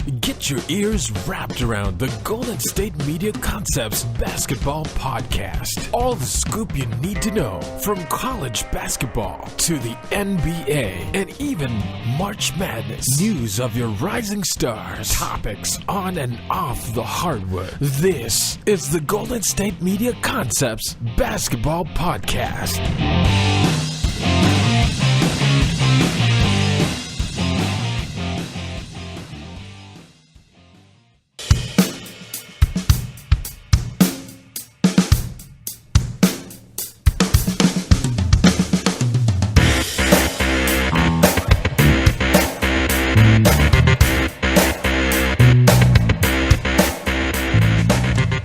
Get your ears wrapped around the Golden State Media Concepts Basketball Podcast. All the scoop you need to know, from college basketball to the NBA and even March Madness. News of your rising stars. Topics on and off the hardwood. This is the Golden State Media Concepts Basketball Podcast.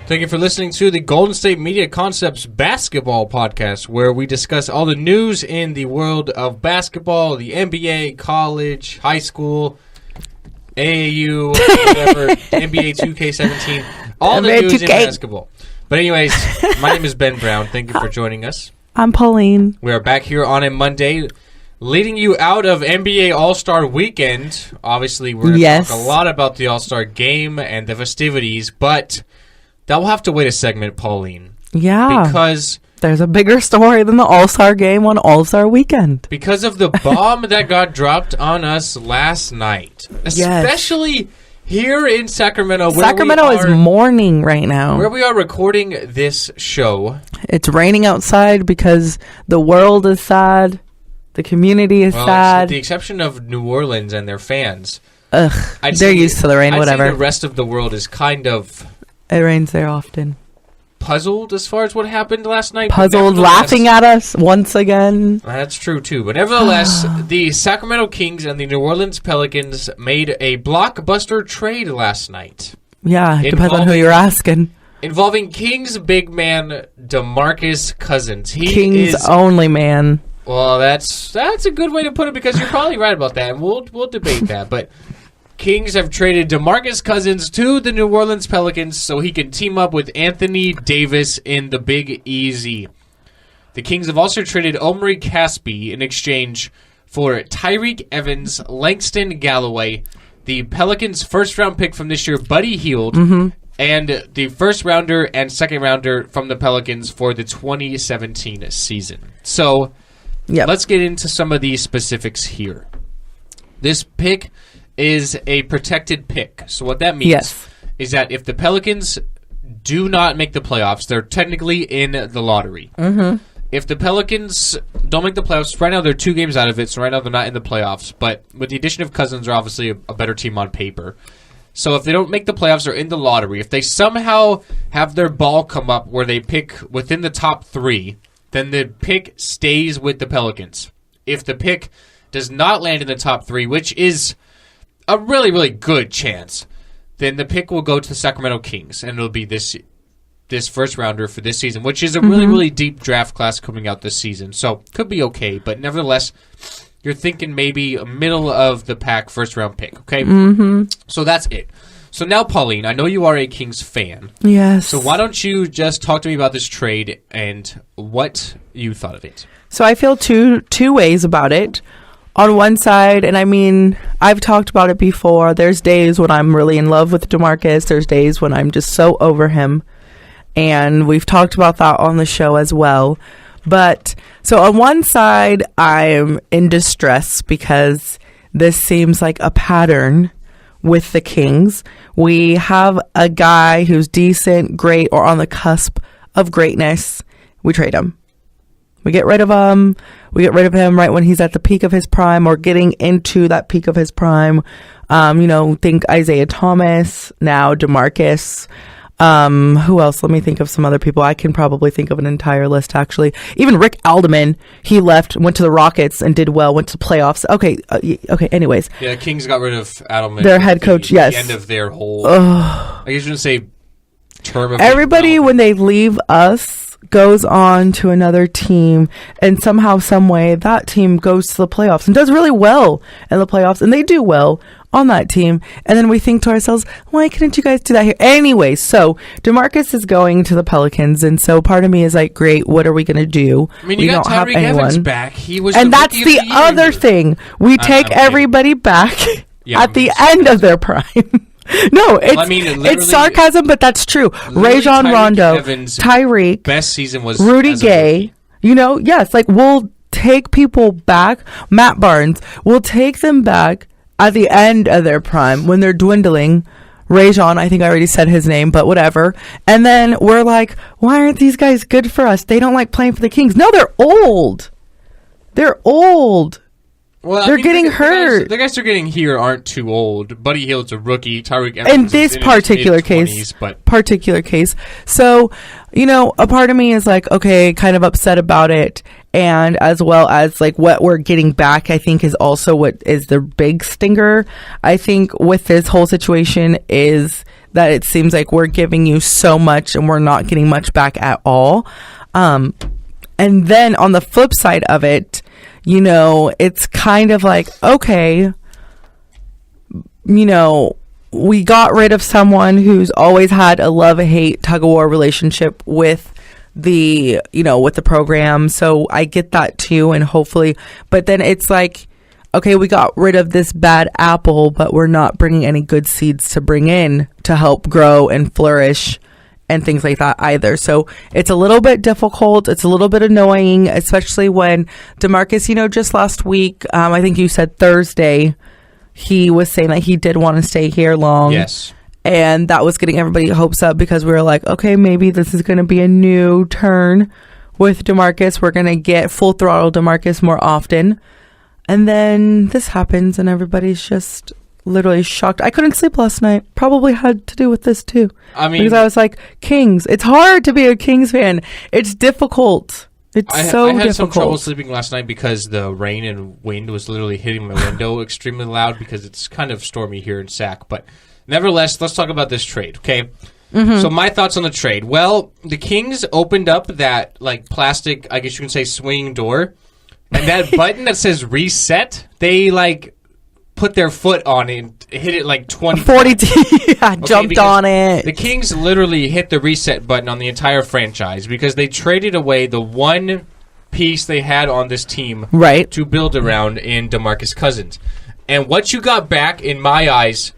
Thank you for listening to the Golden State Media Concepts Basketball Podcast, where we discuss all the news in the world of basketball, the NBA, college, high school, AAU, whatever, NBA 2K17, all the news in basketball. But anyways, my name is Ben Brown. Thank you for joining us. I'm Pauline. We are back here on a Monday, leading you out of NBA All-Star Weekend. Obviously, we're going to talk a lot about the All-Star game and the festivities, but that will have to wait a segment, Pauline. Yeah. Because there's a bigger story than the All-Star game on All-Star Weekend. Because of the bomb that got dropped on us last night. Especially here in Sacramento. Sacramento is mourning right now. Where we are recording this show. It's raining outside because the world is sad. The community is sad. With the exception of New Orleans and their fans. Ugh, they're used to the rain, whatever. I'd say the rest of the world is kind of... It rains there often. Puzzled as far as what happened last night. Puzzled, laughing at us once again. That's true, too. But nevertheless, the Sacramento Kings and the New Orleans Pelicans made a blockbuster trade last night. Yeah, it depends on who you're asking. Involving Kings big man DeMarcus Cousins. Kings only man. Well, that's a good way to put it, because you're probably right about that, and we'll debate that. But Kings have traded DeMarcus Cousins to the New Orleans Pelicans so he can team up with Anthony Davis in the Big Easy. The Kings have also traded Omri Caspi in exchange for Tyreek Evans, Langston Galloway, the Pelicans' first-round pick from this year, Buddy Hield, and the first-rounder and second-rounder from the Pelicans for the 2017 season. So let's get into some of these specifics here. This pick is a protected pick. So what that means is that if the Pelicans do not make the playoffs, they're technically in the lottery. If the Pelicans don't make the playoffs, right now they're 2 games out of it, so right now they're not in the playoffs. But with the addition of Cousins, they're obviously a better team on paper. So if they don't make the playoffs, they're in the lottery. If they somehow have their ball come up where they pick within the top 3, then the pick stays with the Pelicans. If the pick does not land in the top 3, which is a really, really good chance, then the pick will go to the Sacramento Kings, and it'll be this first rounder for this season, which is a really, really deep draft class coming out this season. So could be okay, but nevertheless, you're thinking maybe a middle of the pack first round pick. Okay, so that's it. So now, Pauline, I know you are a Kings fan. Yes. So why don't you just talk to me about this trade and what you thought of it? So I feel two ways about it. On one side, and I mean, I've talked about it before, there's days when I'm really in love with DeMarcus. There's days when I'm just so over him. And we've talked about that on the show as well. But, so on one side, I'm in distress because this seems like a pattern with the Kings. We have a guy who's decent, great, or on the cusp of greatness. We trade him. We get rid of him. We get rid of him right when he's at the peak of his prime or getting into that peak of his prime. Think Isaiah Thomas, now DeMarcus. Who else? Let me think of some other people. I can probably think of an entire list, actually. Even Rick Alderman, he left, went to the Rockets and did well, went to playoffs. Okay, anyways. Yeah, Kings got rid of Alderman. Their head coach, the end of their whole, I guess you would say, term of everybody, when they leave us, goes on to another team, and somehow, some way, that team goes to the playoffs and does really well in the playoffs, and they do well on that team. And then we think to ourselves, why couldn't you guys do that here? Anyway, so DeMarcus is going to the Pelicans, and so part of me is like, great, what are we going to do? I mean, you got Tyreek Evans back. He was, and that's the other thing. We take everybody back at the end of their prime. No, it's, I mean, it's sarcasm, but that's true. Rajon Rondo, Tyreek, best season was Rudy Gay. You know, yes, like we'll take people back. Matt Barnes, we'll take them back at the end of their prime when they're dwindling. Rajon, I think I already said his name, but whatever. And then we're like, why aren't these guys good for us? They don't like playing for the Kings. No, they're old. They're old. Well, they're getting hurt. The guys they're getting here aren't too old. Buddy Hield's a rookie. Tyreek Evans in this particular case. So, you know, a part of me is like, okay, kind of upset about it. And as well as like what we're getting back, I think is also what is the big stinger. I think with this whole situation is that it seems like we're giving you so much and we're not getting much back at all. And then on the flip side of it, you know, it's kind of like, okay, you know, we got rid of someone who's always had a love-hate tug-of-war relationship with the, you know, with the program. So I get that too, and hopefully, but then it's like, okay, we got rid of this bad apple, but we're not bringing any good seeds to bring in to help grow and flourish and things like that either. So it's a little bit difficult. It's a little bit annoying, especially when DeMarcus, you know, just last week, I think you said Thursday, he was saying that he did want to stay here long. Yes. And that was getting everybody hopes up because we were like, okay, maybe this is going to be a new turn with DeMarcus. We're going to get full throttle DeMarcus more often. And then this happens and everybody's just literally shocked. I couldn't sleep last night. Probably had to do with this too. I mean, because I was like, Kings. It's hard to be a Kings fan. It's difficult. It's so difficult. I had some trouble sleeping last night because the rain and wind was literally hitting my window extremely loud because it's kind of stormy here in Sac. But nevertheless, let's talk about this trade, okay? Mm-hmm. So my thoughts on the trade. Well, the Kings opened up that like plastic, I guess you can say, swinging door. And that button that says reset, they like put their foot on it and hit it like 20 times. Jumped on it. The Kings literally hit the reset button on the entire franchise because they traded away the one piece they had on this team to build around in DeMarcus Cousins. And what you got back, in my eyes,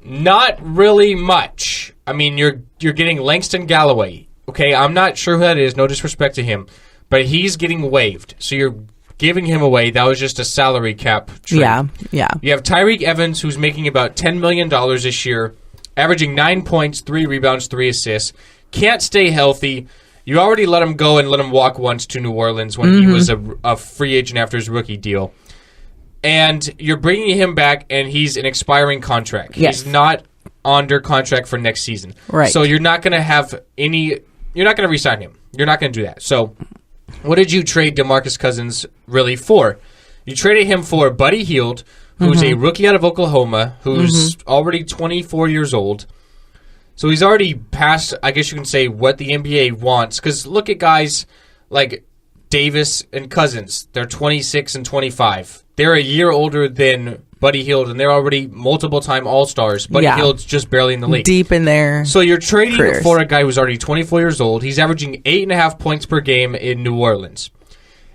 not really much. I mean, you're getting Langston Galloway. Okay, I'm not sure who that is, no disrespect to him, but he's getting waived. So you're giving him away. That was just a salary cap trade. Yeah. You have Tyreek Evans, who's making about $10 million this year, averaging 9 points, 3 rebounds, 3 assists. Can't stay healthy. You already let him go and let him walk once to New Orleans when he was a free agent after his rookie deal. And you're bringing him back, and he's an expiring contract. Yes. He's not under contract for next season. Right. So you're not going to have any... You're not going to re-sign him. You're not going to do that. So what did you trade DeMarcus Cousins really for? You traded him for Buddy Hield, who's a rookie out of Oklahoma, who's already 24 years old. So he's already past, I guess you can say, what the NBA wants. Because look at guys like Davis and Cousins. They're 26 and 25. They're a year older than Buddy Hield, and they're already multiple-time All-Stars. Buddy Hield's just barely in the league. Deep in there. So you're trading for a guy who's already 24 years old. He's averaging 8.5 points per game in New Orleans.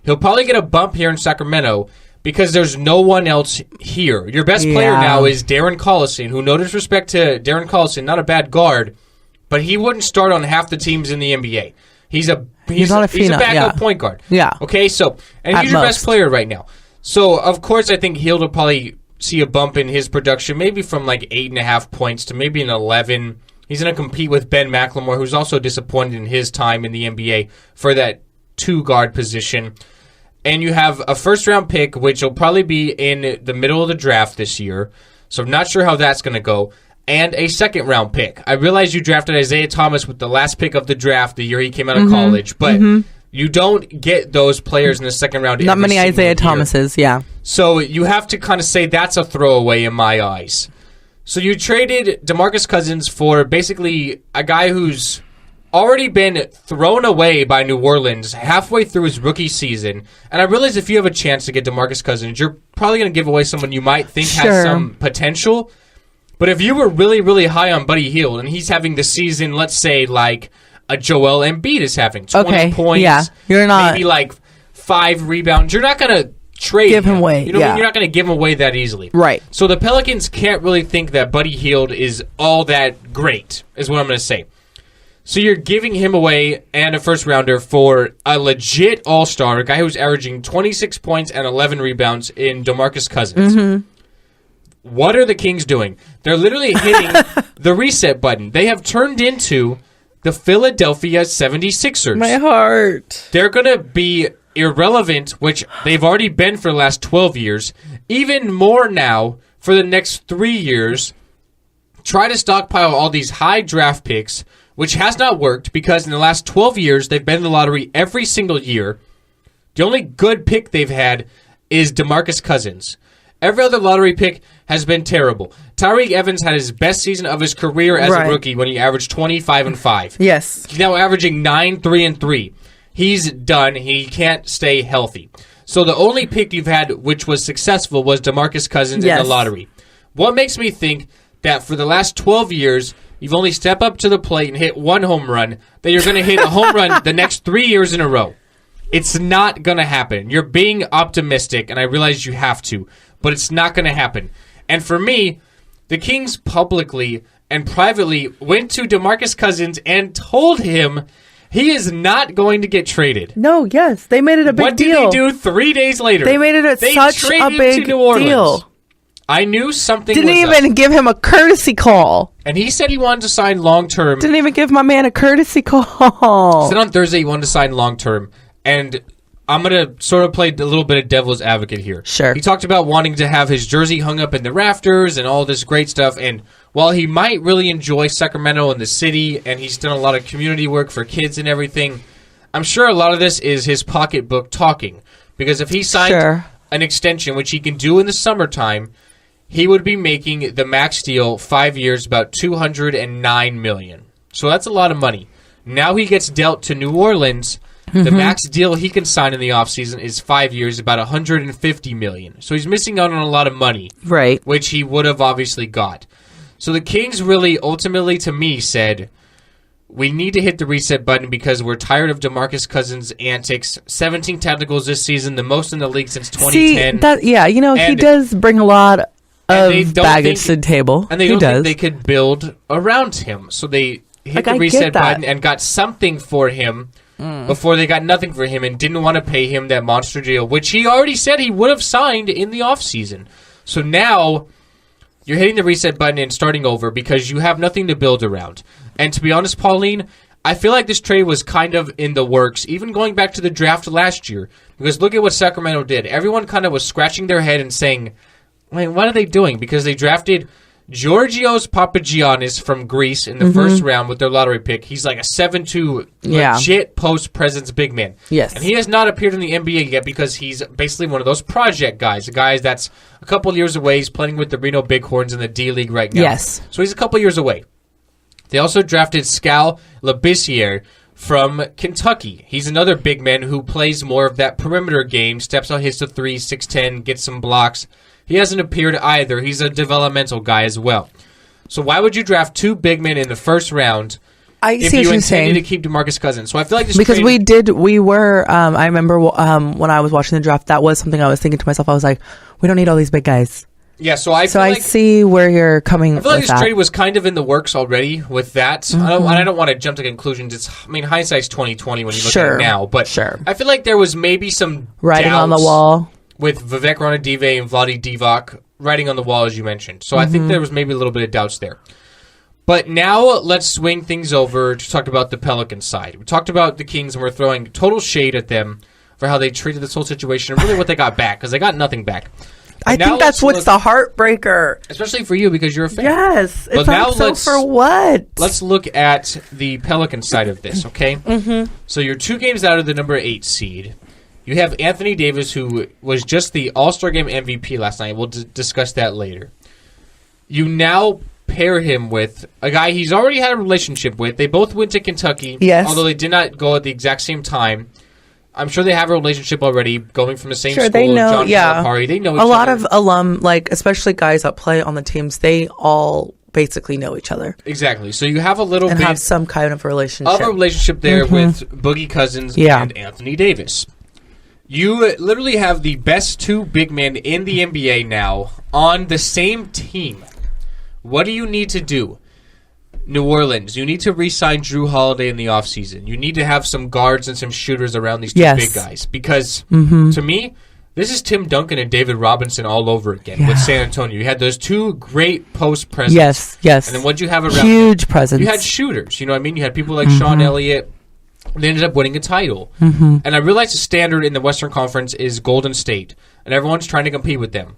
He'll probably get a bump here in Sacramento because there's no one else here. Your best player now is Darren Collison, who, no disrespect to Darren Collison, not a bad guard, but he wouldn't start on half the teams in the NBA. He's a backup point guard. Yeah. Okay, so, and he's your best player right now. So, of course, I think Hield will probably see a bump in his production, maybe from like 8.5 points to maybe an 11. He's going to compete with Ben McLemore, who's also disappointed in his time in the NBA for that 2-guard position. And you have a first-round pick, which will probably be in the middle of the draft this year. So I'm not sure how that's going to go. And a second-round pick. I realize you drafted Isaiah Thomas with the last pick of the draft the year he came out of college, but you don't get those players in the second round. Not many Isaiah Thomases, yeah. So you have to kind of say that's a throwaway in my eyes. So you traded DeMarcus Cousins for basically a guy who's already been thrown away by New Orleans halfway through his rookie season. And I realize if you have a chance to get DeMarcus Cousins, you're probably going to give away someone you might think has some potential. But if you were really, really high on Buddy Hield and he's having the season, let's say, like a Joel Embiid is having 20 points, you're not, maybe like 5 rebounds, you're not going to trade give him away. You know what I mean? You're not going to give him away that easily. Right. So the Pelicans can't really think that Buddy Hield is all that great, is what I'm going to say. So you're giving him away and a first-rounder for a legit all-star, a guy who's averaging 26 points and 11 rebounds in DeMarcus Cousins. Mm-hmm. What are the Kings doing? They're literally hitting the reset button. They have turned into the Philadelphia 76ers. My heart. They're going to be irrelevant, which they've already been for the last 12 years, even more now for the next 3 years. Try to stockpile all these high draft picks, which has not worked because in the last 12 years, they've been in the lottery every single year. The only good pick they've had is DeMarcus Cousins. Every other lottery pick has been terrible. Tyreke Evans had his best season of his career as a rookie when he averaged 25-5. Yes. He's now averaging 9-3-3. He's done. He can't stay healthy. So the only pick you've had which was successful was DeMarcus Cousins in the lottery. What makes me think that for the last 12 years, you've only stepped up to the plate and hit one home run, that you're going to hit a home run the next 3 years in a row? It's not going to happen. You're being optimistic, and I realize you have to, but it's not going to happen. And for me, the Kings publicly and privately went to DeMarcus Cousins and told him he is not going to get traded. No, yes. They made it a big deal. What did they do 3 days later? They made it such a big deal. I knew something Didn't even give him a courtesy call. And he said he wanted to sign long-term. Didn't even give my man a courtesy call. Said on Thursday he wanted to sign long-term. And I'm going to sort of play a little bit of devil's advocate here. Sure. He talked about wanting to have his jersey hung up in the rafters and all this great stuff. And while he might really enjoy Sacramento and the city, and he's done a lot of community work for kids and everything, I'm sure a lot of this is his pocketbook talking. Because if he signed an extension, which he can do in the summertime, he would be making the max deal 5 years about $209 million. So that's a lot of money. Now he gets dealt to New Orleans. The max deal he can sign in the offseason is 5 years, about $150 million. So he's missing out on a lot of money, right? Which he would have obviously got. So the Kings really, ultimately, to me, said, we need to hit the reset button because we're tired of DeMarcus Cousins' antics. 17 technicals this season, the most in the league since 2010. He does bring a lot of baggage to the table. And they don't think they could build around him. So they hit the reset button and got something for him before they got nothing for him and didn't want to pay him that monster deal, which he already said he would have signed in the offseason. So now you're hitting the reset button and starting over because you have nothing to build around. And to be honest, Pauline, I feel like this trade was kind of in the works, even going back to the draft last year, because look at what Sacramento did. Everyone kind of was scratching their head and saying, wait, what are they doing? Because they drafted Georgios Papagiannis from Greece in the first round with their lottery pick. He's like a 7'2", legit post-presence big man. Yes. And he has not appeared in the NBA yet because he's basically one of those project guys, a guy that's a couple years away. He's playing with the Reno Bighorns in the D-League right now. Yes. So he's a couple years away. They also drafted Skal Labissiere from Kentucky. He's another big man who plays more of that perimeter game, steps out, hits the 3, 6'10", gets some blocks. He hasn't appeared either. He's a developmental guy as well. So why would you draft two big men in the first round if you intended to keep DeMarcus Cousins? So I feel like this because we were. I remember when I was watching the draft, that was something I was thinking to myself. I was like, we don't need all these big guys. Yeah, so I see where you're coming. I feel like this trade was kind of in the works already with that. I don't want to jump to conclusions. Hindsight's 20/20 when you look at it now. But I feel like there was maybe some writing on the wall with Vivek Ranadive and Vlade Divac writing on the wall, as you mentioned. So I think there was maybe a little bit of doubts there. But now let's swing things over to talk about the Pelicans side. We talked about the Kings, and we're throwing total shade at them for how they treated this whole situation and really what they got back, because they got nothing back. I think that's what's the heartbreaker. Especially for you, because you're a fan. Yes. It's also for what? Let's look at the Pelican side of this, okay? So you're 2 games out of the number 8 seed. You have Anthony Davis, who was just the All-Star Game MVP last night. We'll discuss that later. You now pair him with a guy he's already had a relationship with. They both went to Kentucky, although they did not go at the exact same time. I'm sure they have a relationship already, going from the same school. They know, John Calipari. They know each other. A lot of alum, especially guys that play on the teams, they all basically know each other. Exactly. So you have a little bit have some kind of relationship. there with Boogie Cousins and Anthony Davis. You literally have the best two big men in the NBA now on the same team. What do you need to do? New Orleans, you need to re-sign Drew Holiday in the offseason. You need to have some guards and some shooters around these two big guys. Because, to me, this is Tim Duncan and David Robinson all over again with San Antonio. You had those two great post presence. Yes. And then what you have around huge presence. You had shooters. You know what I mean? You had people like Sean Elliott. They ended up winning a title. And I realize the standard in the Western Conference is Golden State. And everyone's trying to compete with them.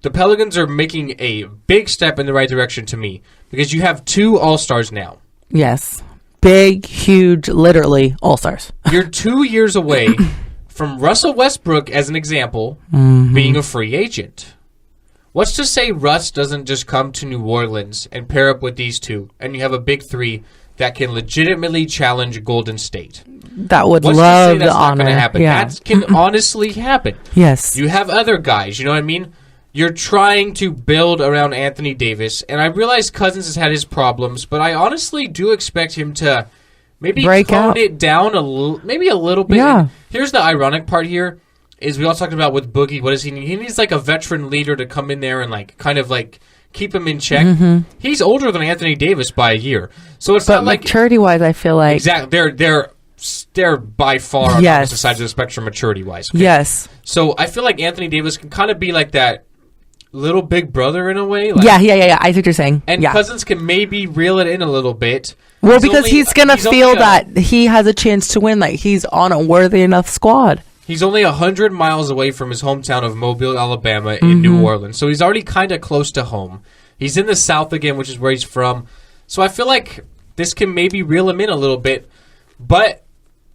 The Pelicans are making a big step in the right direction to me because you have two All-Stars now. Yes. Big, huge, literally All-Stars. You're 2 years away from Russell Westbrook, as an example, being a free agent. What's to say Russ doesn't just come to New Orleans and pair up with these two, and you have a big three that can legitimately challenge Golden State? That would What's love to say that's the not honor. going to happen? Yeah. That can honestly happen. Yes. You have other guys, you know what I mean? You're trying to build around Anthony Davis, and I realize Cousins has had his problems, but I honestly do expect him to maybe tone it down maybe a little bit. Yeah. And here's the ironic part here, is we all talked about with Boogie, what does he need? He needs like a veteran leader to come in there and like kind of like keep him in check. He's older than Anthony Davis by a year. So it's not like maturity-wise, I feel like... Exactly. They're by far on the opposite sides of the spectrum maturity-wise. Okay? Yes. So I feel like Anthony Davis can kind of be like that little big brother in a way. Like, yeah. I see what you're saying. And Cousins can maybe reel it in a little bit. Well, because he's going to feel that he has a chance to win. Like, he's on a worthy enough squad. He's only 100 miles away from his hometown of Mobile, Alabama in New Orleans. So he's already kind of close to home. He's in the South again, which is where he's from. So I feel like this can maybe reel him in a little bit. But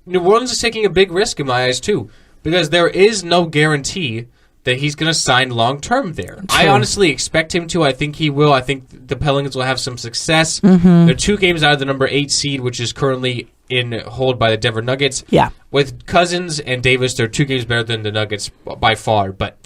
New Orleans is taking a big risk in my eyes, too. Because there is no guarantee that he's going to sign long-term there. True. I honestly expect him to. I think he will. I think the Pelicans will have some success. They're 2 games out of the number 8 seed, which is currently in hold by the Denver Nuggets. Yeah. With Cousins and Davis, they're 2 games better than the Nuggets by far. But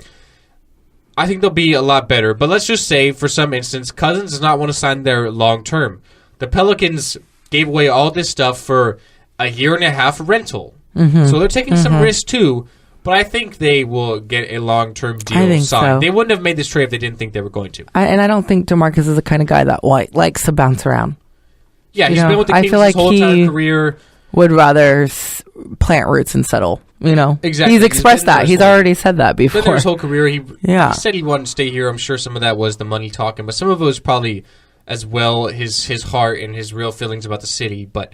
I think they'll be a lot better. But let's just say, for some instance, Cousins does not want to sign there long-term. The Pelicans gave away all this stuff for a year-and-a-half rental. So they're taking some risks, too. But I think they will get a long-term deal signed. So. They wouldn't have made this trade if they didn't think they were going to. And I don't think DeMarcus is the kind of guy that likes to bounce around. Yeah, he's been with the Kings his whole entire career. Would rather plant roots and settle. Exactly. He's expressed that. He's already said that before. He's been there his whole career. He said he wanted to stay here. I'm sure some of that was the money talking, but some of it was probably as well his heart and his real feelings about the city. But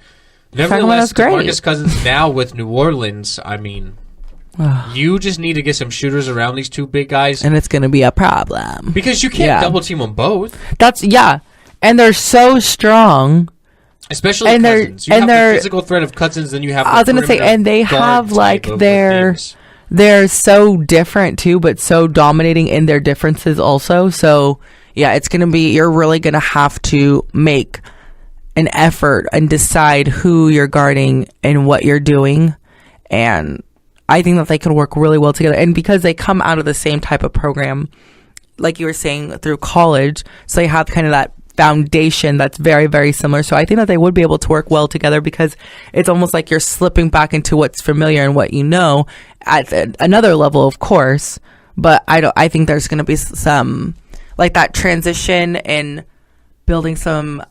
nevertheless, DeMarcus Cousins now with New Orleans, I mean... You just need to get some shooters around these 2 big guys. And it's going to be a problem. Because you can't double team them both. And they're so strong. Especially Cousins. You have the physical threat of Cousins, then you have I was going to say, and they have they're so different too, but so dominating in their differences also. So, it's going to be, you're really going to have to make an effort and decide who you're guarding and what you're doing. And I think that they could work really well together. And because they come out of the same type of program, like you were saying, through college, so they have kind of that foundation that's very, very similar. So I think that they would be able to work well together because it's almost like you're slipping back into what's familiar and what you know at another level, of course. But I think there's going to be some, like that transition and building some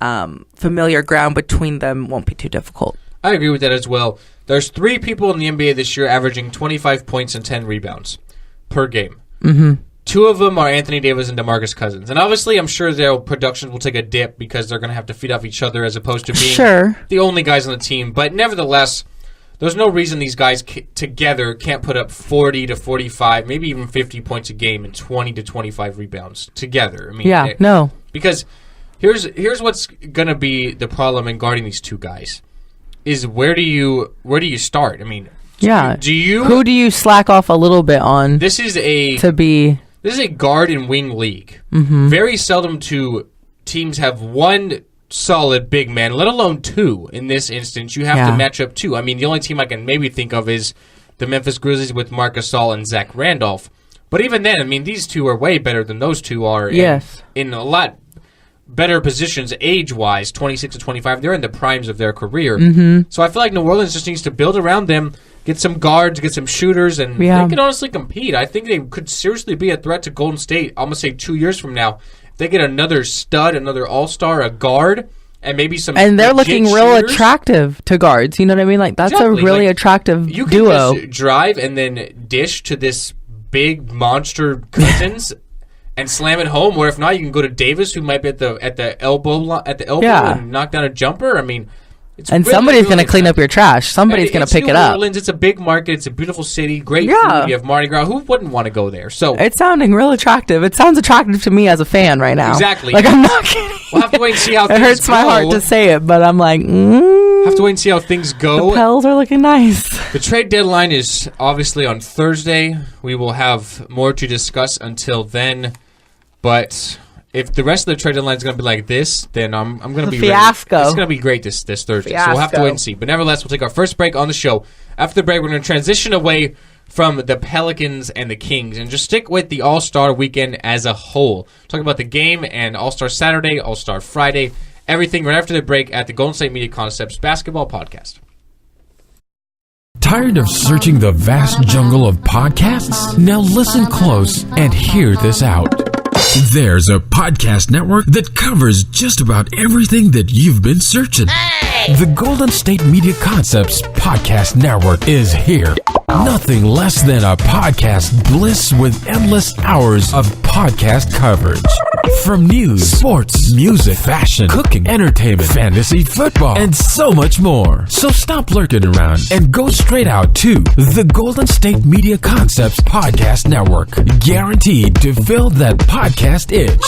familiar ground between them won't be too difficult. I agree with that as well. There's 3 people in the NBA this year averaging 25 points and 10 rebounds per game. 2 of them are Anthony Davis and DeMarcus Cousins. And obviously, I'm sure their production will take a dip because they're going to have to feed off each other as opposed to being the only guys on the team. But nevertheless, there's no reason these guys together can't put up 40 to 45, maybe even 50 points a game and 20 to 25 rebounds together. I mean, because here's what's going to be the problem in guarding these 2 guys. Is where do you start? I mean, who do you slack off a little bit on? This is a guard and wing league. Very seldom do teams have 1 solid big man, let alone 2. In this instance, you have to match up 2. I mean, the only team I can maybe think of is the Memphis Grizzlies with Marc Gasol and Zach Randolph. But even then, I mean, these 2 are way better than those 2 are. In a lot better positions age-wise, 26 to 25. They're in the primes of their career. So I feel like New Orleans just needs to build around them, get some guards, get some shooters, and they Yeah. can honestly compete. I think they could seriously be a threat to Golden State. I'm going to say 2 years from now. If they get another stud, another all-star, a guard, and maybe some And they're legit looking real shooters. attractive to guards. You know what I mean? Like, that's Exactly. a really Like, attractive you can duo. just drive and then dish to this big monster Cousins and slam it home. Or if not, you can go to Davis, who might be at the elbow Yeah. and knock down a jumper. I mean, it's And really, somebody's really going to clean up attractive. your trash. Somebody's going to It's pick New it up. Orleans. It's a big market. It's a beautiful city. Great Yeah. food. You have Mardi Gras. Who wouldn't want to go there? So It's sounding real attractive. It sounds attractive to me as a fan right now. Exactly. Like, I'm not kidding. we'll have to wait and see how It things hurts go. my heart to say it, but I'm like, Have to wait and see how things the go. Pels are looking nice. The trade deadline is obviously on Thursday. We will have more to discuss until then. But if the rest of the trade deadline is going to be like this, then I'm going to be fiasco. Ready. It's going to be great this Thursday. So we'll have to Fiasco. wait and see. But nevertheless, we'll take our first break on the show. After the break, we're going to transition away from the Pelicans and the Kings and just stick with the All-Star weekend as a whole. Talk about the game and All-Star Saturday, All-Star Friday, everything right after the break at the Golden State Media Concepts Basketball Podcast. Tired of searching the vast jungle of podcasts? Now listen close and hear this out. There's a podcast network that covers just about everything that you've been searching. The Golden State Media Concepts Podcast Network is here. Nothing less than a podcast bliss with endless hours of podcast coverage. From news, sports, music, fashion, cooking, entertainment, fantasy, football, and so much more. So stop lurking around and go straight out to the Golden State Media Concepts Podcast Network. Guaranteed to fill that podcast itch.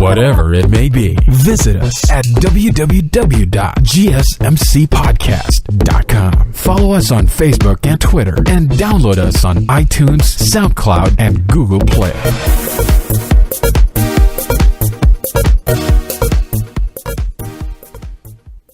Whatever it may be. Visit us at www.gsmcpodcast.com. Follow us on Facebook and Twitter, and download us on iTunes, SoundCloud, and Google Play.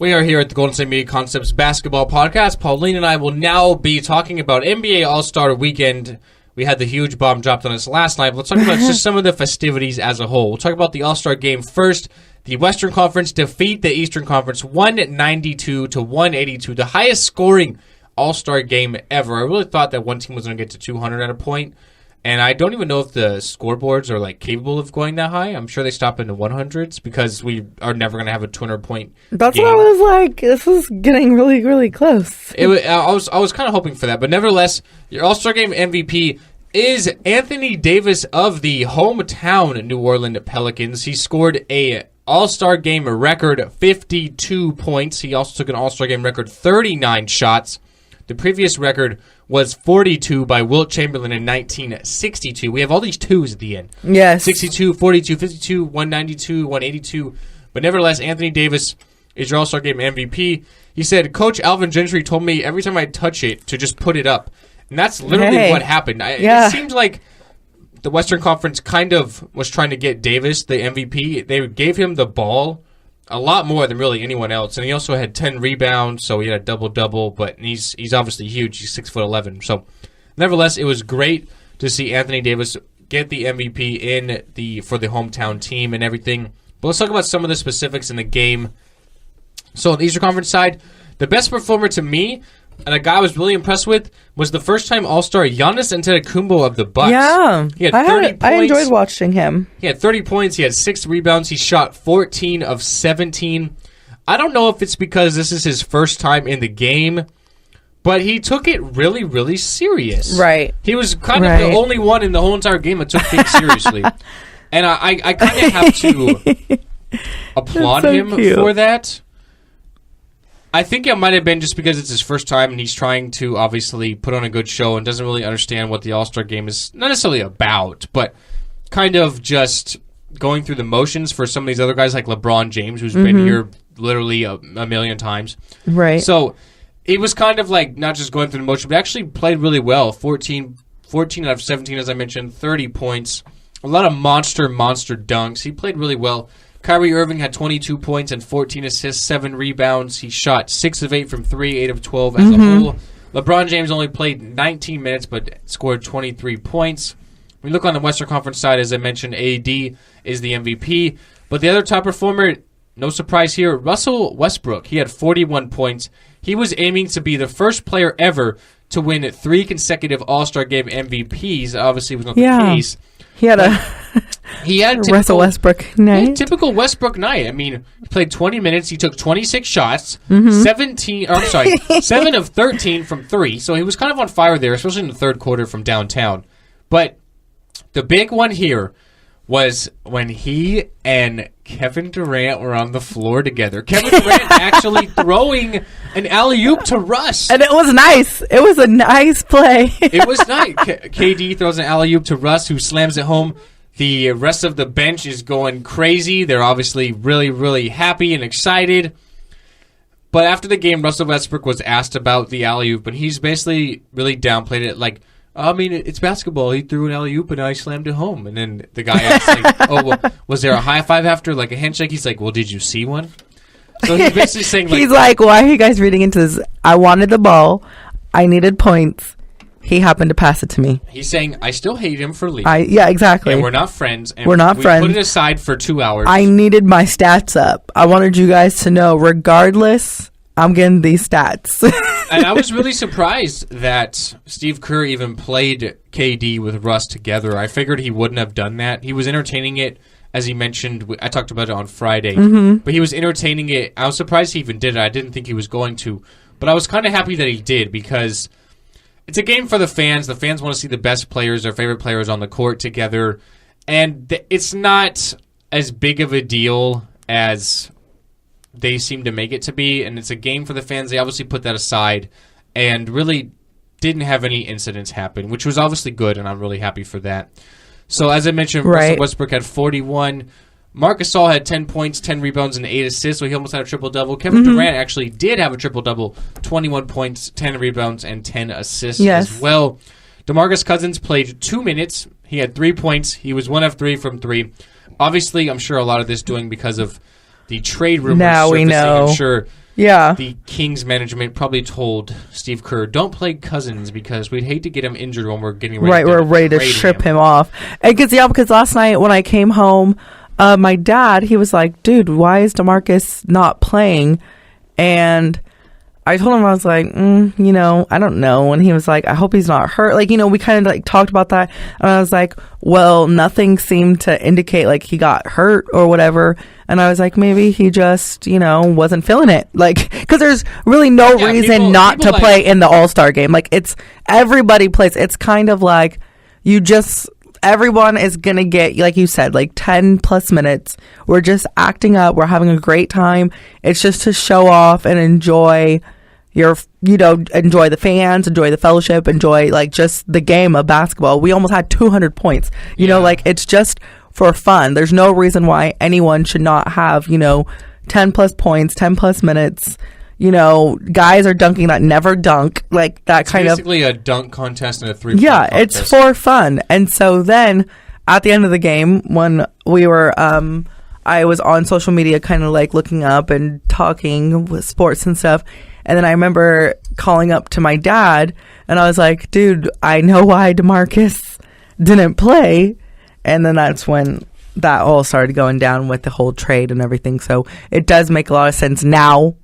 We are here at the Golden State Media Concepts Basketball Podcast. Pauline and I will now be talking about NBA All-Star Weekend. We had the huge bomb dropped on us last night. Let's talk about just some of the festivities as a whole. We'll talk about the All-Star Game first. The Western Conference defeat the Eastern Conference 192-182, the highest scoring All-Star game ever. I really thought that one team was going to get to 200 at a point. And I don't even know if the scoreboards are like capable of going that high. I'm sure they stop in the 100s because we are never going to have a 200-point That's game. what I was like. This is getting really, really close. I was kind of hoping for that, but nevertheless, your All-Star Game MVP is Anthony Davis of the hometown New Orleans Pelicans. He scored a All-Star Game record 52 points. He also took an All-Star Game record 39 shots. The previous record was 42 by Wilt Chamberlain in 1962. We have all these twos at the end. Yes. 62, 42, 52, 192, 182. But nevertheless, Anthony Davis is your All-Star Game MVP. He said, Coach Alvin Gentry told me every time I touch it to just put it up. And that's literally what happened. It seemed like the Western Conference kind of was trying to get Davis, the MVP. They gave him the ball a lot more than really anyone else. And he also had 10 rebounds, so he had a double-double. But he's obviously huge. He's 6'11". So nevertheless, it was great to see Anthony Davis get the MVP for the hometown team and everything. But let's talk about some of the specifics in the game. So on the Eastern Conference side, the best performer to me, and a guy I was really impressed with, was the first-time All-Star Giannis Antetokounmpo of the Bucks. Yeah. He had 30 points. I enjoyed watching him. He had 30 points. He had 6 rebounds. He shot 14 of 17. I don't know if it's because this is his first time in the game, but he took it really, really serious. Right. He was kind of the only one in the whole entire game that took things seriously. And I kind of have to applaud him for that. I think it might have been just because it's his first time and he's trying to obviously put on a good show and doesn't really understand what the All-Star Game is not necessarily about, but kind of just going through the motions for some of these other guys like LeBron James, who's been here literally a million times. Right. So it was kind of like not just going through the motion, but actually played really well. 14 out of 17, as I mentioned, 30 points. A lot of monster dunks. He played really well. Kyrie Irving had 22 points and 14 assists, 7 rebounds. He shot 6 of 8 from 3, 8 of 12 as a whole. LeBron James only played 19 minutes but scored 23 points. When we look on the Western Conference side, as I mentioned, AD is the MVP. But the other top performer, no surprise here, Russell Westbrook. He had 41 points. He was aiming to be the first player ever to win 3 consecutive All-Star Game MVPs. Obviously, was not the case. He had Russell Westbrook night. Typical Westbrook night. I mean, he played 20 minutes. He took 26 shots, 7 of 13 from 3. So he was kind of on fire there, especially in the third quarter from downtown. But the big one here was when he and Kevin Durant were on the floor together. Kevin Durant actually throwing an alley-oop to Russ. And it was nice. It was a nice play. It was nice. KD throws an alley-oop to Russ, who slams it home. The rest of the bench is going crazy. They're obviously really, really happy and excited. But after the game, Russell Westbrook was asked about the alley-oop, and he's basically really downplayed it. Like, I mean, it's basketball. He threw an alley-oop, and I slammed it home. And then the guy asked, like, oh, well, was there a high five after, like a handshake? He's like, well, did you see one? So he's basically saying, like... He's like, why are you guys reading into this? I wanted the ball. I needed points. He happened to pass it to me. He's saying, I still hate him for leaving. Yeah, exactly. And we're not friends. And we're not friends. We put it aside for 2 hours. I needed my stats up. I wanted you guys to know, regardless, I'm getting these stats. And I was really surprised that Steve Kerr even played KD with Russ together. I figured he wouldn't have done that. He was entertaining it, as he mentioned. I talked about it on Friday. But he was entertaining it. I was surprised he even did it. I didn't think he was going to. But I was kind of happy that he did, because it's a game for the fans. The fans want to see the best players, their favorite players on the court together. And it's not as big of a deal as they seem to make it to be, and it's a game for the fans. They obviously put that aside and really didn't have any incidents happen, which was obviously good, and I'm really happy for that. So as I mentioned, Russell Westbrook had 41. Marc Gasol had 10 points, 10 rebounds, and 8 assists, so he almost had a triple-double. Kevin Durant actually did have a triple-double, 21 points, 10 rebounds, and 10 assists as well. DeMarcus Cousins played 2 minutes. He had 3 points. He was 1 of 3 from 3. Obviously, I'm sure a lot of this doing because of the trade rumors. Now we know. I'm sure the Kings management probably told Steve Kerr, don't play Cousins because we'd hate to get him injured when we're getting ready we're ready to strip him off. And because last night when I came home, my dad, he was like, dude, why is DeMarcus not playing? And I told him, I was like, I don't know. And he was like, I hope he's not hurt. Like, we kind of like talked about that. And I was like, well, nothing seemed to indicate like he got hurt or whatever. And I was like, maybe he just, wasn't feeling it. Like, because there's really no reason not to play in the All-Star game. Like, everybody plays. It's kind of like everyone is going to get, like you said, like 10 plus minutes. We're just acting up. We're having a great time. It's just to show off and enjoy enjoy the fans, enjoy the fellowship, enjoy like just the game of basketball. We almost had 200 points. Like it's just for fun. There's no reason why anyone should not have, 10 plus points, 10 plus minutes. Guys are dunking that never dunk, like that kind of. Basically a dunk contest and a 3-point Yeah, contest. It's for fun. And so then at the end of the game, when we were, I was on social media kind of like looking up and talking with sports and stuff. And then I remember calling up to my dad and I was like, dude, I know why DeMarcus didn't play. And then that's when that all started going down with the whole trade and everything. So it does make a lot of sense now.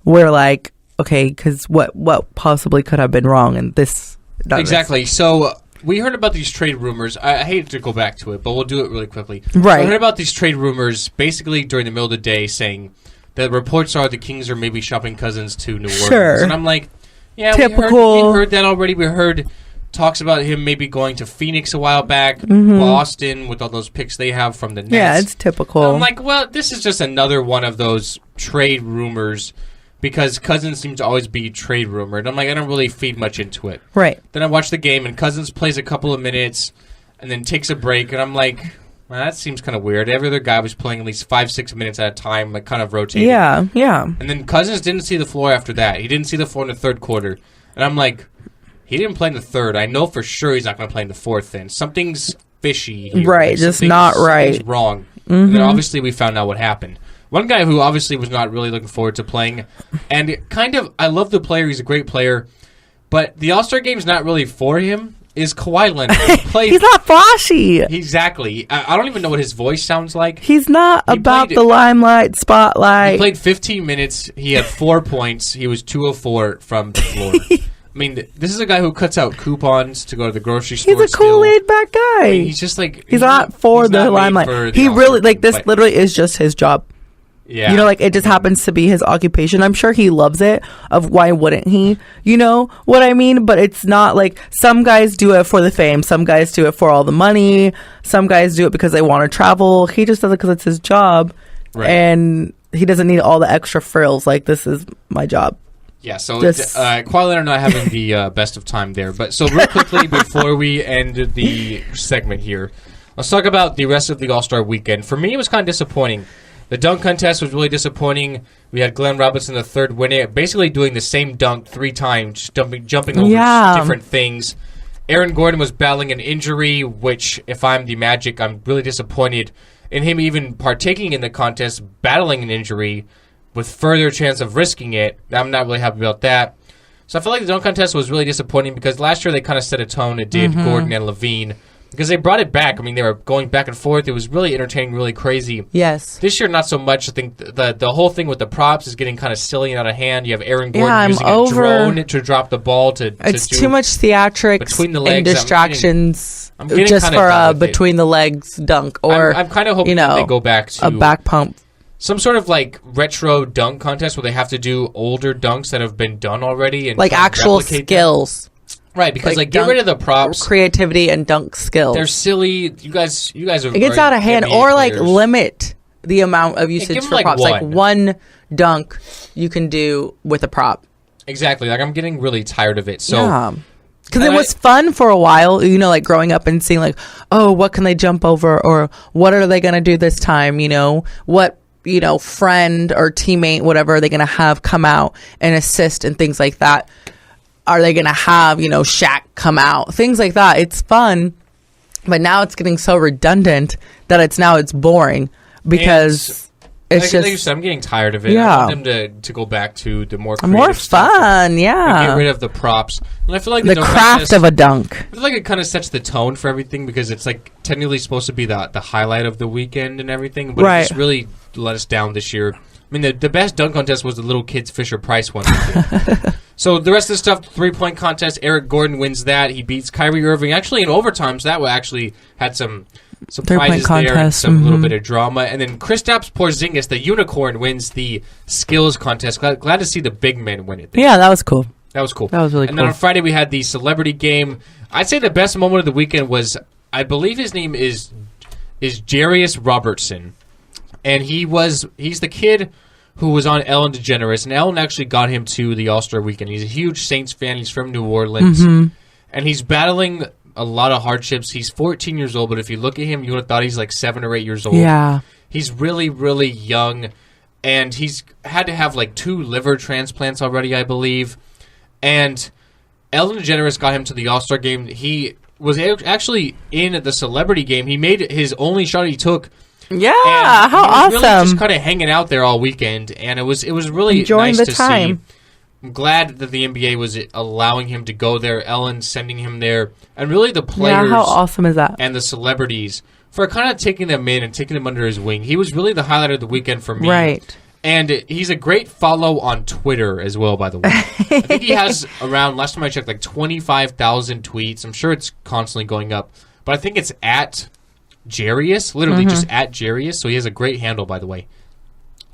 We're like, okay, because what possibly could have been wrong in this? Exactly. So we heard about these trade rumors. I hate to go back to it, but we'll do it really quickly. Right. So I heard about these trade rumors basically during the middle of the day saying that reports are the Kings are maybe shopping Cousins to New Orleans. And I'm like, yeah, typical. We heard that already. We heard talks about him maybe going to Phoenix a while back, Boston with all those picks they have from the Nets. Yeah, it's typical. And I'm like, well, this is just another one of those trade rumors because Cousins seems to always be trade rumored. I'm like, I don't really feed much into it. Right. Then I watch the game, and Cousins plays a couple of minutes and then takes a break, and I'm like, well, that seems kind of weird. Every other guy was playing at least 5-6 minutes at a time, like kind of rotating. Yeah. And then Cousins didn't see the floor after that. He didn't see the floor in the third quarter. And I'm like, he didn't play in the third. I know for sure he's not going to play in the fourth then. Something's fishy here. Right, just not right. Something's wrong. And then obviously we found out what happened. One guy who obviously was not really looking forward to playing, and kind of, I love the player, he's a great player, but the All-Star Game's not really for him, is Kawhi Leonard. He's not flashy. Exactly. I don't even know what his voice sounds like. He's not about the limelight, spotlight. He played 15 minutes, he had 4 points, he was 2 of 4 from the floor. I mean, this is a guy who cuts out coupons to go to the grocery store. He's a cool, laid-back guy. I mean, he's just like... He's not for the limelight. He really, like, this literally is just his job. Yeah. You know, like, it just happens to be his occupation. I'm sure he loves it. Why wouldn't he? You know what I mean? But it's not like some guys do it for the fame. Some guys do it for all the money. Some guys do it because they want to travel. He just does it because it's his job. Right. And he doesn't need all the extra frills. Like, this is my job. Yeah, so Pauline and I having the best of time there. But so real quickly before we end the segment here, let's talk about the rest of the All-Star weekend. For me, it was kind of disappointing. The dunk contest was really disappointing. We had Glenn Robinson III win it, basically doing the same dunk 3 times, jumping over different things. Aaron Gordon was battling an injury, which, if I'm the Magic, I'm really disappointed in him even partaking in the contest, battling an injury, with further chance of risking it. I'm not really happy about that. So I feel like the dunk contest was really disappointing because last year they kind of set a tone. It did, Gordon and Levine, because they brought it back. I mean, they were going back and forth. It was really entertaining, really crazy. Yes. This year, not so much. I think the whole thing with the props is getting kind of silly and out of hand. You have Aaron Gordon using a drone to drop the ball It's too much theatrics between the legs and distractions I'm getting just for a between the legs dunk or I'm kind of hoping they go back to a back pump. Some sort of like retro dunk contest where they have to do older dunks that have been done already and like actual skills. Right, because like get rid of the props, creativity, and dunk skills. They're silly. You guys are. It gets out of hand, or like limit the amount of usage for props. Like one dunk you can do with a prop. Exactly. Like I'm getting really tired of it. So because it was fun for a while, you know, like growing up and seeing like, oh, what can they jump over, or what are they gonna do this time? You know what. You know, friend or teammate, whatever, they're going to have come out and assist and things like that. Are they going to have, you know, Shaq come out? Things like that. It's fun. But now it's getting so redundant that it's boring because it's just... Like you said, I'm getting tired of it. Yeah. I want them to go back to the more creative more fun, yeah. Get rid of the props. And I feel like the craft of a dunk. I feel like it kind of sets the tone for everything because it's like technically supposed to be the highlight of the weekend and everything. But it just really let us down this year. I mean, the best dunk contest was the little kids Fisher-Price one. So the rest of the stuff, 3-point contest, Eric Gordon wins that. He beats Kyrie Irving. Actually, in overtime, so that actually had some prizes there and some little bit of drama. And then Kristaps Porzingis, the unicorn, wins the skills contest. Glad to see the big men win it. Yeah, that was cool. That was cool. That was really cool. And then on Friday, we had the celebrity game. I'd say the best moment of the weekend was, I believe his name is Jarius Robertson. And he's the kid who was on Ellen DeGeneres, and Ellen actually got him to the All-Star Weekend. He's a huge Saints fan. He's from New Orleans, and he's battling a lot of hardships. He's 14 years old, but if you look at him, you would have thought he's like 7 or 8 years old. Yeah. He's really, really young, and he's had to have like 2 liver transplants already, I believe. And Ellen DeGeneres got him to the All-Star game. He was actually in the celebrity game. He made his only shot he took. Yeah, and how awesome! Really just kind of hanging out there all weekend, and it was really enjoying nice the to time. See. I'm glad that the NBA was allowing him to go there. Ellen sending him there, and really the players. Yeah, how awesome is that? And the celebrities for kind of taking them in and taking them under his wing. He was really the highlight of the weekend for me. Right. And he's a great follow on Twitter as well, by the way. I think he has around, last time I checked, like 25,000 tweets. I'm sure it's constantly going up, but I think it's at Jarius, literally just at Jarius. So he has a great handle, by the way.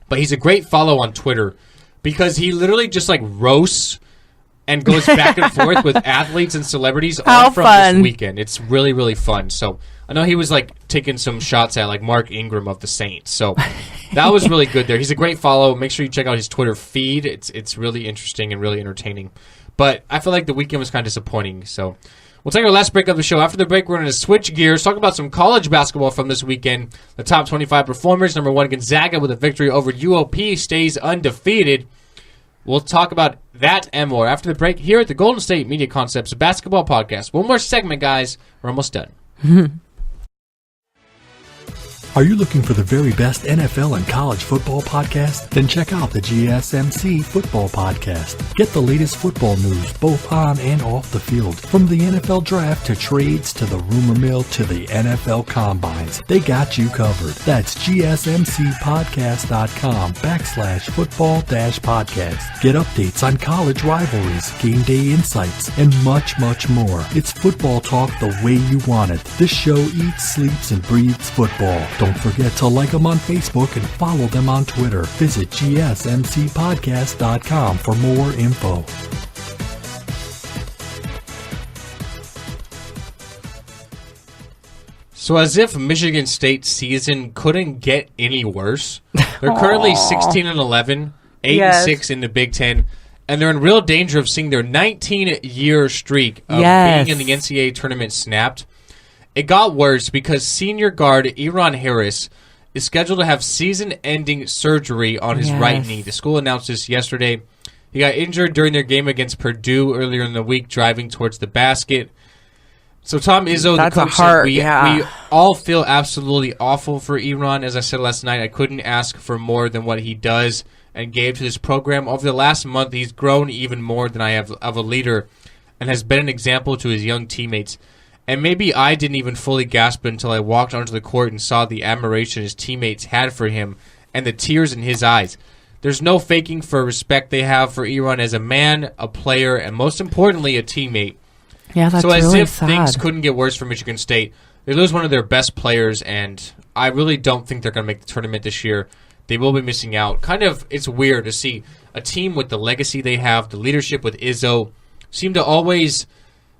But he's a great follow on Twitter because he literally just like roasts and goes back and forth with athletes and celebrities all from this weekend. It's really, really fun. So I know he was like taking some shots at like Mark Ingram of the Saints. So that was really good there. He's a great follow. Make sure you check out his Twitter feed. It's really interesting and really entertaining. But I feel like the weekend was kind of disappointing. So we'll take our last break of the show. After the break, we're going to switch gears, talk about some college basketball from this weekend. The top 25 performers. Number 1, Gonzaga with a victory over UOP stays undefeated. We'll talk about that and more after the break here at the Golden State Media Concepts Basketball Podcast. One more segment, guys. We're almost done. Are you looking for the very best NFL and college football podcast? Then check out the GSMC Football Podcast. Get the latest football news both on and off the field. From the NFL Draft to trades to the rumor mill to the NFL Combines. They got you covered. That's GSMCpodcast.com/football-podcast. Get updates on college rivalries, game day insights, and much, much more. It's football talk the way you want it. This show eats, sleeps, and breathes football. Don't forget to like them on Facebook and follow them on Twitter. Visit GSMCpodcast.com for more info. So as if Michigan State's season couldn't get any worse, they're currently 16-11, 8-6 in the Big Ten, and they're in real danger of seeing their 19-year streak of being in the NCAA tournament snapped. It got worse because senior guard Eron Harris is scheduled to have season-ending surgery on his right knee. The school announced this yesterday. He got injured during their game against Purdue earlier in the week, driving towards the basket. So Tom Izzo, the coach, said we all feel absolutely awful for Eron. As I said last night, I couldn't ask for more than what he does and gave to this program. Over the last month, he's grown even more than I have of a leader and has been an example to his young teammates. And maybe I didn't even fully grasp it until I walked onto the court and saw the admiration his teammates had for him and the tears in his eyes. There's no faking for respect they have for Eron as a man, a player, and most importantly, a teammate. Yeah, that's so as really if sad. things couldn't get worse for Michigan State, they lose one of their best players, and I really don't think they're going to make the tournament this year. They will be missing out. It's weird to see a team with the legacy they have, the leadership with Izzo, seem to always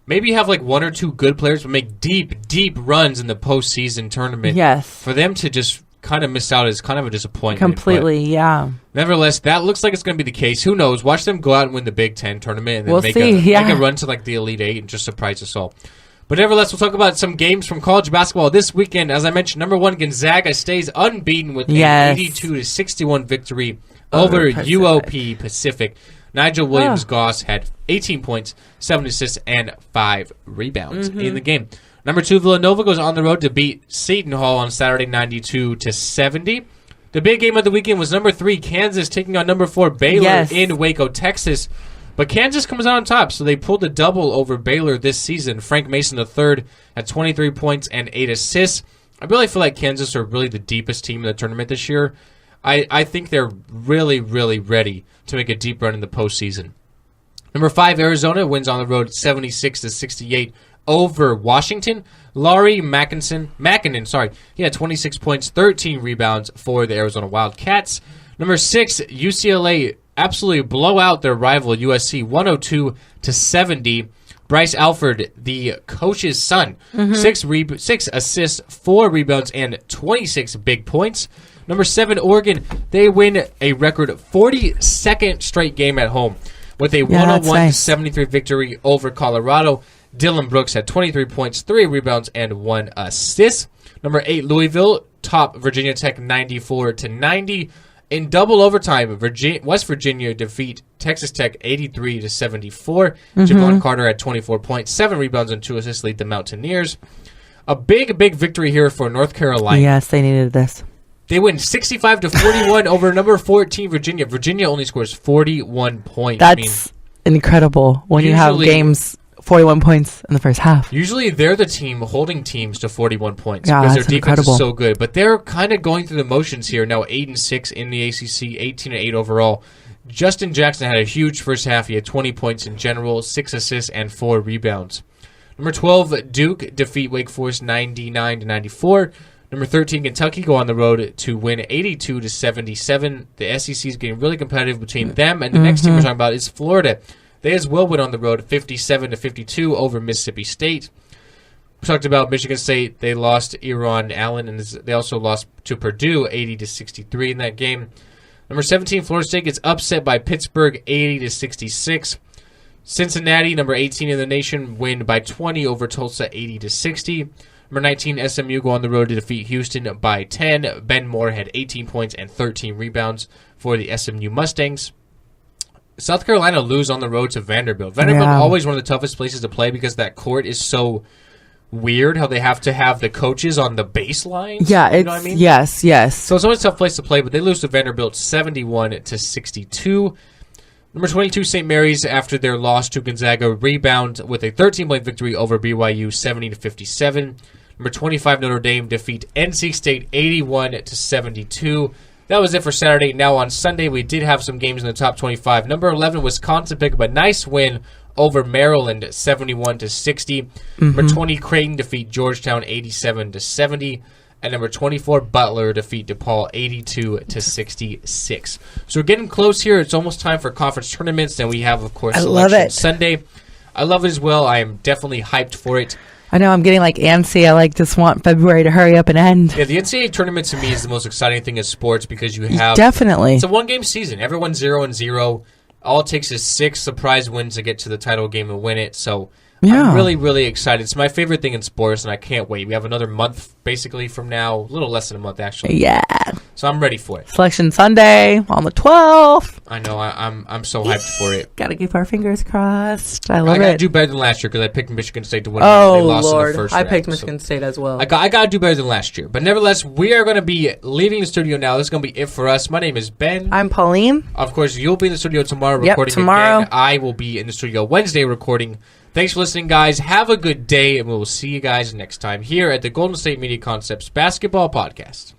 maybe have like one or two good players, but make deep, deep runs in the postseason tournament. Yes. For them to just kind of miss out is kind of a disappointment. Completely, yeah. Nevertheless, that looks like it's going to be the case. Who knows? Watch them go out and win the Big Ten tournament and then make a run to like the Elite Eight and just surprise us all. But nevertheless, we'll talk about some games from college basketball this weekend. As I mentioned, number one, Gonzaga stays unbeaten with an 82-61 victory over UOP Pacific. Nigel Williams-Goss had 18 points, 7 assists, and 5 rebounds in the game. Number 2, Villanova goes on the road to beat Seton Hall on Saturday, 92-70. The big game of the weekend was number 3, Kansas, taking on number 4, Baylor in Waco, Texas. But Kansas comes out on top, so they pulled a double over Baylor this season. Frank Mason III had 23 points and 8 assists. I really feel like Kansas are really the deepest team in the tournament this year. I think they're really, really ready to make a deep run in the postseason. Number 5, Arizona wins on the road 76-68 over Washington. Laurie Mackinnon, he had 26 points, 13 rebounds for the Arizona Wildcats. Number 6, UCLA absolutely blow out their rival USC 102-70. Bryce Alford, the coach's son, 6 assists, 4 rebounds, and 26 big points. Number 7, Oregon, they win a record 42nd straight game at home with a 101-73 victory over Colorado. Dylan Brooks had 23 points, 3 rebounds, and 1 assist. Number 8, Louisville, top Virginia Tech 94-90. In double overtime, West Virginia defeat Texas Tech 83-74. Javon Carter had 24 points, 7 rebounds, and 2 assists, lead the Mountaineers. A big, big victory here for North Carolina. Yes, they needed this. They win 65-41 over number 14, Virginia. Virginia only scores 41 points. That's incredible when you have games 41 points in the first half. Usually they're the team holding teams to 41 points because their defense is so good. But they're kind of going through the motions here now. 8-6 in the ACC, 18-8 overall. Justin Jackson had a huge first half. He had 20 points in general, 6 assists, and 4 rebounds. Number 12, Duke defeat Wake Forest 99-94. Number 13, Kentucky go on the road to win 82-77. The SEC is getting really competitive between them, and the next team we're talking about is Florida. They as well went on the road 57-52 over Mississippi State. We talked about Michigan State. They lost Eron Allen, and they also lost to Purdue 80-63 in that game. Number 17, Florida State gets upset by Pittsburgh 80-66. Cincinnati, number 18 in the nation, win by 20 over Tulsa 80-60. Number 19, SMU go on the road to defeat Houston by 10. Ben Moore had 18 points and 13 rebounds for the SMU Mustangs. South Carolina lose on the road to Vanderbilt. Vanderbilt always one of the toughest places to play because that court is so weird how they have to have the coaches on the baseline. Yeah, you know what I mean? Yes. So it's always a tough place to play, but they lose to Vanderbilt 71-62. Number 22, St. Mary's, after their loss to Gonzaga, rebound with a 13-point victory over BYU 70-57. Number 25, Notre Dame, defeat NC State 81-72. That was it for Saturday. Now on Sunday, we did have some games in the top 25. Number 11, Wisconsin picked up a nice win over Maryland 71-60. Number 20, Creighton defeat Georgetown 87-70. And number 24, Butler defeat DePaul 82-66. So we're getting close here. It's almost time for conference tournaments. Then we have, of course, Selection Sunday. I love it as well. I am definitely hyped for it. I know, I'm getting antsy. I just want February to hurry up and end. Yeah, the NCAA tournament to me is the most exciting thing in sports because you have... Definitely. It's a one-game season. Everyone's 0-0. All it takes is 6 surprise wins to get to the title game and win it. So I'm really, really excited. It's my favorite thing in sports, and I can't wait. We have another month, basically, from now. A little less than a month, actually. Yeah. So I'm ready for it. Selection Sunday on the 12th. I know. I'm so hyped for it. Gotta keep our fingers crossed. I love it. I gotta do better than last year because I picked Michigan State to win. Oh, they lost Lord. in the first I round, picked Michigan State as well. I gotta do better than last year. But nevertheless, we are going to be leaving the studio now. This is going to be it for us. My name is Ben. I'm Pauline. Of course, you'll be in the studio tomorrow recording tomorrow. again. I will be in the studio Wednesday recording. Thanks for listening, guys. Have a good day, and we will see you guys next time here at the Golden State Media Concepts Basketball Podcast.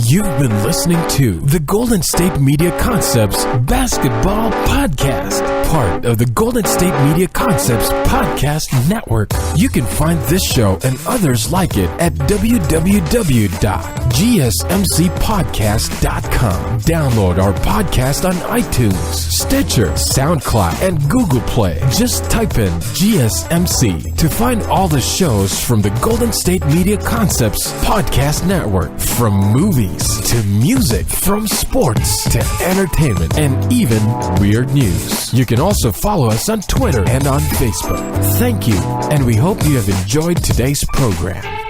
You've been listening to the Golden State Media Concepts Basketball Podcast, part of the Golden State Media Concepts Podcast Network. You can find this show and others like it at www.gsmcpodcast.com. Download our podcast on iTunes, Stitcher, SoundCloud, and Google Play. Just type in GSMC to find all the shows from the Golden State Media Concepts Podcast Network, from movies to music, from sports to entertainment, and even weird news. You can also follow us on Twitter and on Facebook. Thank you, and we hope you have enjoyed today's program.